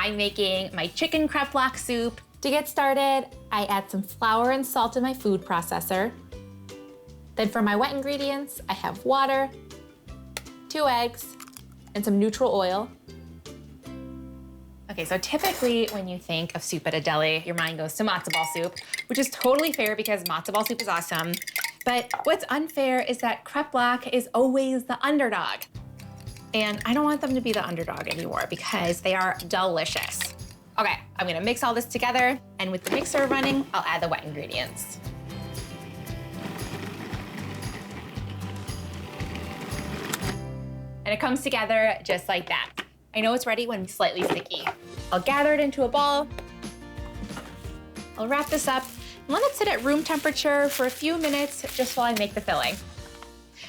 I'm making my chicken kreplach soup. To get started, I add some flour and salt in my food processor. Then for my wet ingredients, I have water, 2 eggs, and some neutral oil. Okay, so typically when you think of soup at a deli, your mind goes to matzo ball soup, which is totally fair because matzo ball soup is awesome. But what's unfair is that kreplach is always the underdog. And I don't want them to be the underdog anymore because they are delicious. Okay, I'm gonna mix all this together, and with the mixer running, I'll add the wet ingredients. And it comes together just like that. I know it's ready when it's slightly sticky. I'll gather it into a ball. I'll wrap this up and let it sit at room temperature for a few minutes just while I make the filling.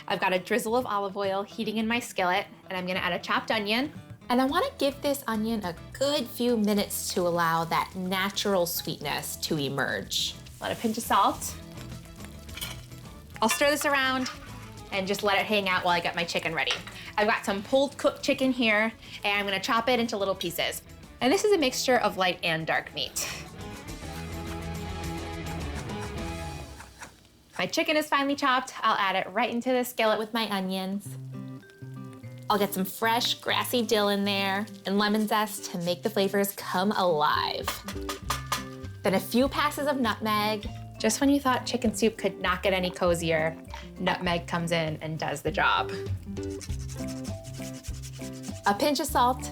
I've got a drizzle of olive oil heating in my skillet, and I'm gonna add a chopped onion. And I wanna give this onion a good few minutes to allow that natural sweetness to emerge. Let a pinch of salt. I'll stir this around and just let it hang out while I get my chicken ready. I've got some pulled cooked chicken here, and I'm gonna chop it into little pieces. And this is a mixture of light and dark meat. My chicken is finely chopped. I'll add it right into the skillet with my onions. I'll get some fresh, grassy dill in there and lemon zest to make the flavors come alive. Then a few passes of nutmeg. Just when you thought chicken soup could not get any cozier, nutmeg comes in and does the job. A pinch of salt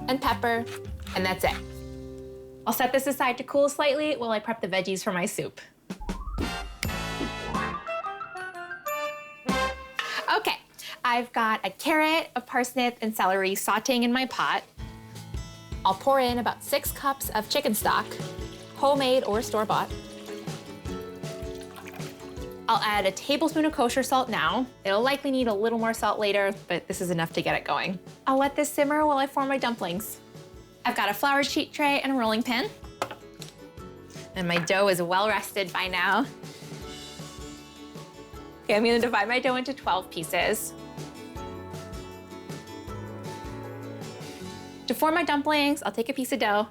and pepper, and that's it. I'll set this aside to cool slightly while I prep the veggies for my soup. Okay, I've got a carrot, a parsnip, and celery sauteing in my pot. I'll pour in about 6 cups of chicken stock, homemade or store-bought. I'll add a tablespoon of kosher salt now. It'll likely need a little more salt later, but this is enough to get it going. I'll let this simmer while I form my dumplings. I've got a floured sheet tray and a rolling pin. And my dough is well rested by now. Okay, I'm gonna divide my dough into 12 pieces. To form my dumplings, I'll take a piece of dough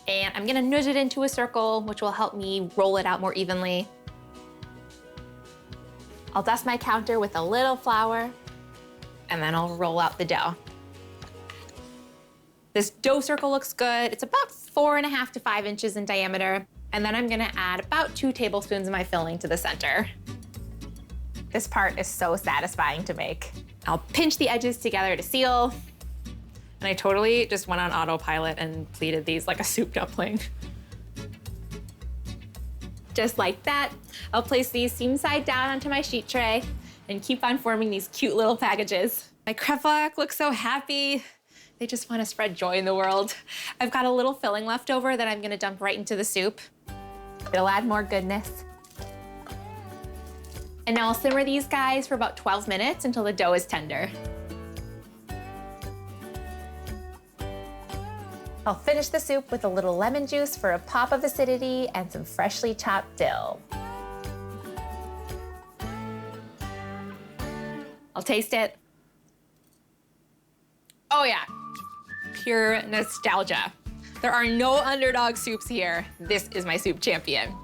and I'm gonna nudge it into a circle, which will help me roll it out more evenly. I'll dust my counter with a little flour, and then I'll roll out the dough. This dough circle looks good. It's about 4.5 to 5 inches in diameter. And then I'm gonna add about 2 tablespoons of my filling to the center. This part is so satisfying to make. I'll pinch the edges together to seal. And I totally just went on autopilot and pleated these like a soup dumpling. Just like that, I'll place these seam side down onto my sheet tray and keep on forming these cute little packages. My kreplach looks so happy. They just want to spread joy in the world. I've got a little filling left over that I'm gonna dump right into the soup. It'll add more goodness. And now I'll simmer these guys for about 12 minutes until the dough is tender. I'll finish the soup with a little lemon juice for a pop of acidity and some freshly chopped dill. I'll taste it. Oh yeah, pure nostalgia. There are no underdog soups here. This is my soup champion.